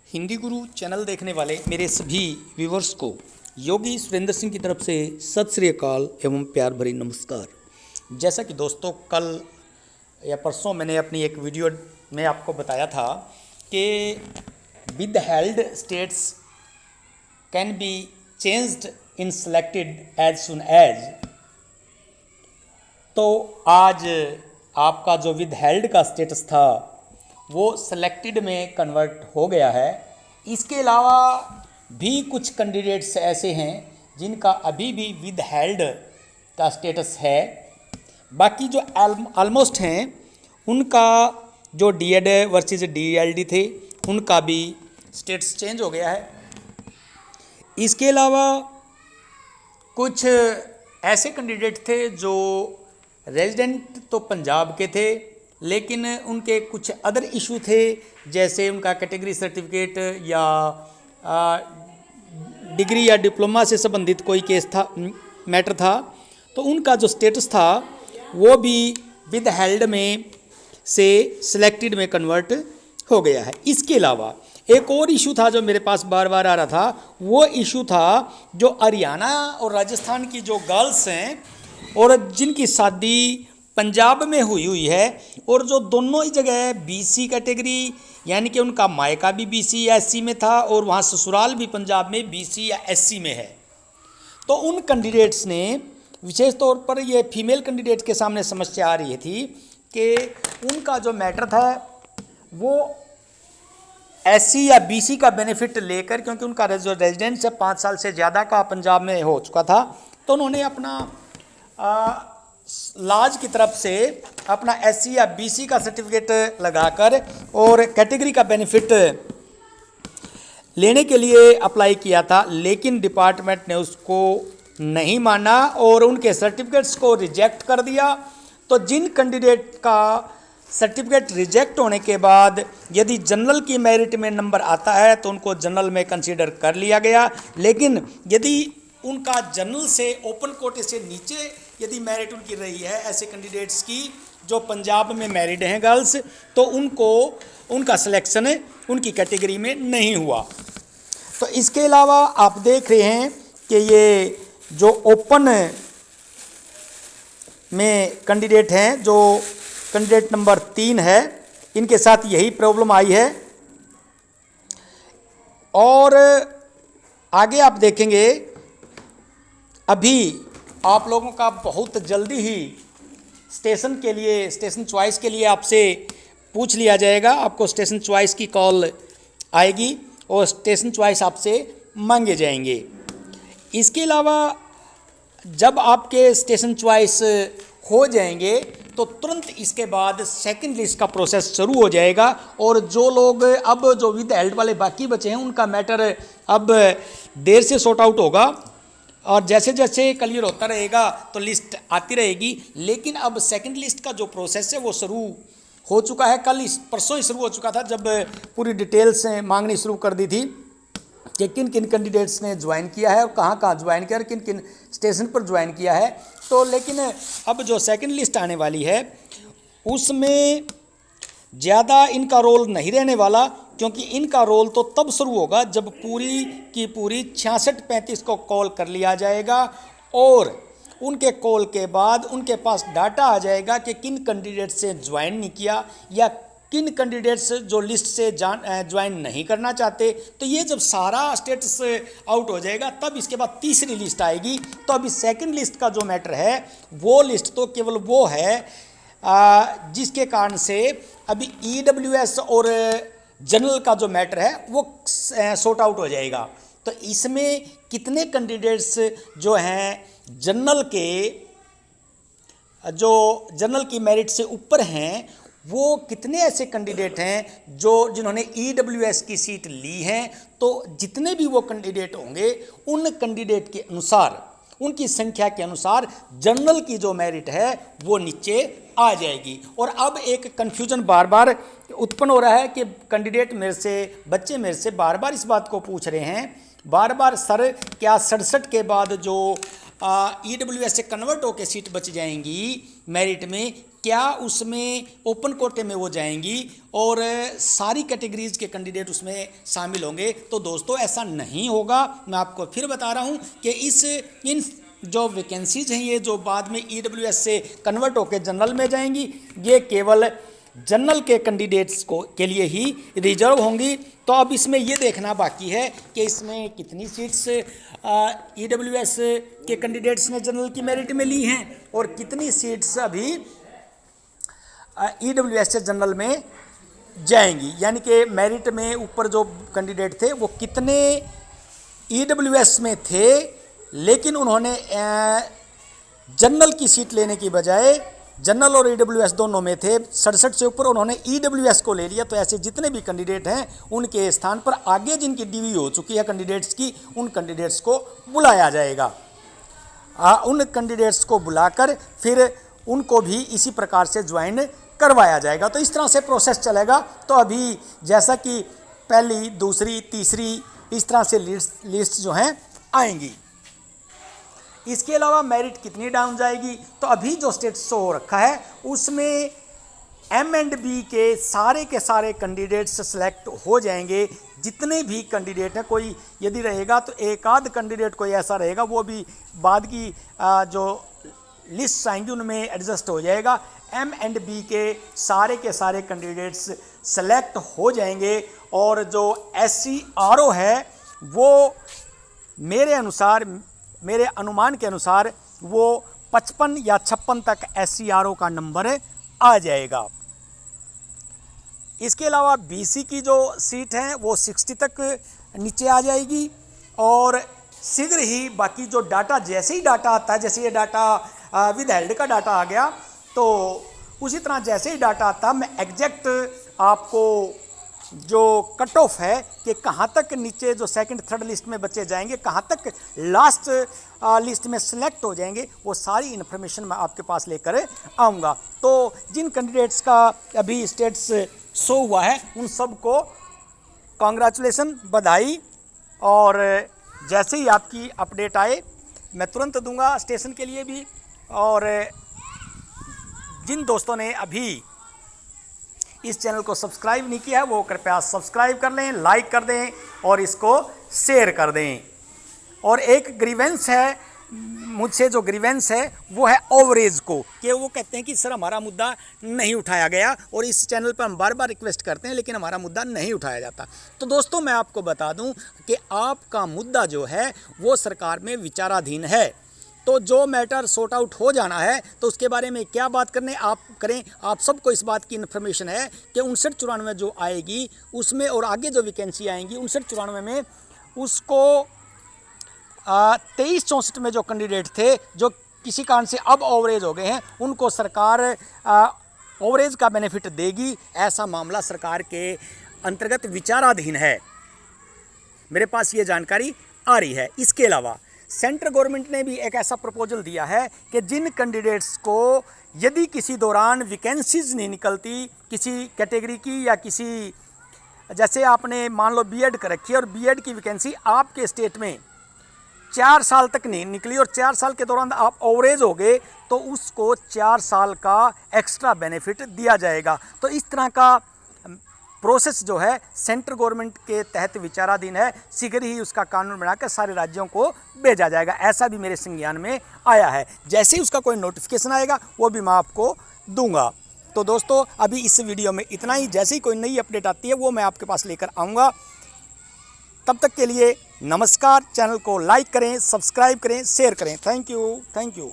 हिंदी गुरु channel देखने वाले मेरे सभी व्यूवर्स को योगी सुरेंद्र सिंह की तरफ से सत श्री अकाल एवं प्यार भरी नमस्कार। जैसा कि दोस्तों कल या परसों मैंने अपनी एक वीडियो में आपको बताया था कि withheld states can be changed in selected as soon as. तो आज आपका जो विदहेल्ड का स्टेटस था वो सेलेक्टेड में कन्वर्ट हो गया है। इसके अलावा भी कुछ कैंडिडेट्स ऐसे हैं जिनका अभी भी विदहेल्ड का स्टेटस है। बाकी जो ऑलमोस्ट हैं उनका जो डीएड वर्सेस डीएलडी थे उनका भी स्टेटस चेंज हो गया है। इसके अलावा कुछ ऐसे कैंडिडेट थे जो रेजिडेंट तो पंजाब के थे लेकिन उनके कुछ अदर इशू थे, जैसे उनका कैटेगरी सर्टिफिकेट या डिग्री या डिप्लोमा से संबंधित कोई केस था, मैटर था, तो उनका जो स्टेटस था वो भी विदहेल्ड में से सिलेक्टेड में कन्वर्ट हो गया है। इसके अलावा एक और इशू था जो मेरे पास बार बार आ रहा था, वो इशू था जो हरियाणा और राजस्थान की जो गर्ल्स हैं और जिनकी शादी पंजाब में हुई है और जो दोनों ही जगह बीसी कैटेगरी यानी कि उनका मायका भी बीसी या एससी में था और वहाँ ससुराल भी पंजाब में बीसी या एससी में है। तो उन कैंडिडेट्स ने विशेष तौर पर ये फीमेल कैंडिडेट के सामने समस्या आ रही थी कि उनका जो मैटर था वो एससी या बीसी का बेनिफिट लेकर, क्योंकि उनका जो रेजिडेंस 5 साल से ज़्यादा का पंजाब में हो चुका था, तो उन्होंने अपना लाज की तरफ से अपना एससी या बीसी का सर्टिफिकेट लगाकर और कैटेगरी का बेनिफिट लेने के लिए अप्लाई किया था, लेकिन डिपार्टमेंट ने उसको नहीं माना और उनके सर्टिफिकेट्स को रिजेक्ट कर दिया। तो जिन कैंडिडेट का सर्टिफिकेट रिजेक्ट होने के बाद यदि जनरल की मेरिट में नंबर आता है तो उनको जनरल में कंसीडर कर लिया गया, लेकिन यदि उनका जनरल से ओपन कोटे से नीचे यदि मेरिट उनकी रही है, ऐसे कैंडिडेट्स की जो पंजाब में मैरिड हैं गर्ल्स, तो उनको उनका सिलेक्शन उनकी कैटेगरी में नहीं हुआ। तो इसके अलावा आप देख रहे हैं कि ये जो ओपन में कैंडिडेट हैं, जो कैंडिडेट नंबर 3 है, इनके साथ यही प्रॉब्लम आई है। और आगे आप देखेंगे अभी आप लोगों का बहुत जल्दी ही स्टेशन चॉइस के लिए आपसे पूछ लिया जाएगा। आपको स्टेशन चॉइस की कॉल आएगी और स्टेशन चॉइस आपसे मांगे जाएंगे। इसके अलावा जब आपके स्टेशन चॉइस हो जाएंगे तो तुरंत इसके बाद सेकंड लिस्ट का प्रोसेस शुरू हो जाएगा और जो लोग अब जो विदहेल्ड वाले बाकी बचे हैं उनका मैटर अब देर से सॉर्ट आउट होगा और जैसे जैसे क्लियर होता रहेगा तो लिस्ट आती रहेगी। लेकिन अब सेकंड लिस्ट का जो प्रोसेस है वो शुरू हो चुका है, परसों ही शुरू हो चुका था, जब पूरी डिटेल्स मांगनी शुरू कर दी थी कि किन किन कैंडिडेट्स ने ज्वाइन किया है और कहाँ कहाँ ज्वाइन किया और किन किन स्टेशन पर ज्वाइन किया है। तो लेकिन अब जो सेकंड लिस्ट आने वाली है उसमें ज़्यादा इनका रोल नहीं रहने वाला, क्योंकि इनका रोल तो तब शुरू होगा जब पूरी की पूरी 66-35 को कॉल कर लिया जाएगा और उनके कॉल के बाद उनके पास डाटा आ जाएगा कि किन कैंडिडेट से ज्वाइन नहीं किया या किन कैंडिडेट्स जो लिस्ट से ज्वाइन नहीं करना चाहते। तो ये जब सारा स्टेटस आउट हो जाएगा तब इसके बाद तीसरी लिस्ट आएगी। तो अभी सेकंड लिस्ट का जो मैटर है वो लिस्ट तो केवल वो है जिसके कारण से अभी ईडब्ल्यूएस और जनरल का जो मैटर है वो सॉर्ट आउट हो जाएगा। तो इसमें कितने कैंडिडेट्स जो हैं जनरल की मेरिट से ऊपर हैं, वो कितने ऐसे कैंडिडेट हैं जिन्होंने ईडब्ल्यूएस की सीट ली हैं। तो जितने भी वो कैंडिडेट होंगे उन कैंडिडेट के अनुसार, उनकी संख्या के अनुसार जनरल की जो मेरिट है वो नीचे आ जाएगी। और अब एक कन्फ्यूजन बार बार उत्पन्न हो रहा है कि कैंडिडेट बच्चे मेरे से बार बार इस बात को पूछ रहे हैं, बार बार सर क्या 67 के बाद जो ईडब्ल्यूएस से कन्वर्ट होकर सीट बच जाएंगी मेरिट में, क्या उसमें ओपन कोटे में वो जाएंगी और सारी कैटेगरीज के कैंडिडेट उसमें शामिल होंगे? तो दोस्तों ऐसा नहीं होगा। मैं आपको फिर बता रहा हूँ कि इन जो वैकेंसीज हैं ये जो बाद में EWS से कन्वर्ट होकर जनरल में जाएंगी, ये केवल जनरल के कैंडिडेट्स को के लिए ही रिजर्व होंगी। तो अब इसमें ये देखना बाकी है कि इसमें कितनी सीट्स EWS के कैंडिडेट्स ने जनरल की मेरिट में ली हैं और कितनी सीट्स अभी EWS से जनरल में जाएंगी। यानी कि मेरिट में ऊपर जो कैंडिडेट थे वो कितने EWS में थे, लेकिन उन्होंने जनरल की सीट लेने की बजाय जनरल और EWS दोनों में थे 67 से ऊपर, उन्होंने EWS को ले लिया। तो ऐसे जितने भी कैंडिडेट हैं उनके स्थान पर आगे जिनकी DV हो चुकी है कैंडिडेट्स की, उन कैंडिडेट्स को बुलाया जाएगा। उन कैंडिडेट्स को बुलाकर फिर उनको भी इसी प्रकार से ज्वाइन करवाया जाएगा। तो इस तरह से प्रोसेस चलेगा। तो अभी जैसा कि पहली, दूसरी, तीसरी इस तरह से लिस्ट जो हैं आएंगी। इसके अलावा मेरिट कितनी डाउन जाएगी? तो अभी जो स्टेटस शो हो रखा है उसमें M&B के सारे कैंडिडेट्स सेलेक्ट हो जाएंगे। जितने भी कैंडिडेट हैं, कोई यदि रहेगा तो एक आध कैंडिडेट कोई ऐसा रहेगा, वो भी बाद की जो लिस्ट आएंगी उनमें एडजस्ट हो जाएगा। M&B के सारे कैंडिडेट्स सेलेक्ट हो जाएंगे और जो SCRO है वो मेरे अनुमान के अनुसार वो 55 या 56 तक SCRO का नंबर आ जाएगा। इसके अलावा BC की जो सीट है वो 60 तक नीचे आ जाएगी और शीघ्र ही बाकी जो डाटा, जैसे ही डाटा आता है, जैसे ये डाटा विदहेल्ड का डाटा आ गया तो उसी तरह जैसे ही डाटा आता मैं एग्जैक्ट आपको जो कट ऑफ है कि कहाँ तक नीचे जो सेकंड थर्ड लिस्ट में बच्चे जाएंगे, कहाँ तक लास्ट लिस्ट में सेलेक्ट हो जाएंगे, वो सारी इन्फॉर्मेशन मैं आपके पास लेकर आऊँगा। तो जिन कैंडिडेट्स का अभी स्टेटस शो हुआ है उन सबको कॉन्ग्रेचुलेसन, बधाई। और जैसे ही आपकी अपडेट आए मैं तुरंत दूंगा स्टेशन के लिए भी। और जिन दोस्तों ने अभी इस चैनल को सब्सक्राइब नहीं किया है वो कृपया सब्सक्राइब कर लें, लाइक कर दें और इसको शेयर कर दें। और एक ग्रीवेंस है मुझसे, जो ग्रीवेंस है वो है ओवरेज को, कि वो कहते हैं कि सर हमारा मुद्दा नहीं उठाया गया और इस चैनल पर हम बार बार रिक्वेस्ट करते हैं लेकिन हमारा मुद्दा नहीं उठाया जाता। तो दोस्तों मैं आपको बता दूं कि आपका मुद्दा जो है वो सरकार में विचाराधीन है। तो जो मैटर सॉर्ट आउट हो जाना है तो उसके बारे में क्या बात करें, आप सबको इस बात की इन्फॉर्मेशन है कि 59-94 जो आएगी उसमें और आगे जो वैकेंसी आएंगी 59-94 में उसको 23-64 में जो कैंडिडेट थे जो किसी कारण से अब ओवरेज हो गए हैं उनको सरकार ओवरेज का बेनिफिट देगी। ऐसा मामला सरकार के अंतर्गत विचाराधीन है, मेरे पास ये जानकारी आ रही है। इसके अलावा सेंट्रल गवर्नमेंट ने भी एक ऐसा प्रपोजल दिया है कि जिन कैंडिडेट्स को यदि किसी दौरान वैकेंसीज नहीं निकलती किसी कैटेगरी की, या किसी जैसे आपने मान लो बीएड कर रखी है और बीएड की वैकेंसी आपके स्टेट में 4 साल तक नहीं निकली और 4 साल के दौरान आप ओवरेज हो गए तो उसको 4 साल का एक्स्ट्रा बेनिफिट दिया जाएगा। तो इस तरह का प्रोसेस जो है सेंट्रल गवर्नमेंट के तहत विचाराधीन है। शीघ्र ही उसका कानून बनाकर सारे राज्यों को भेजा जाएगा, ऐसा भी मेरे संज्ञान में आया है। जैसे ही उसका कोई नोटिफिकेशन आएगा वो भी मैं आपको दूंगा। तो दोस्तों अभी इस वीडियो में इतना ही। जैसे ही कोई नई अपडेट आती है वो मैं आपके पास लेकर आऊँगा। तब तक के लिए नमस्कार। चैनल को लाइक करें, सब्सक्राइब करें, शेयर करें। Thank you.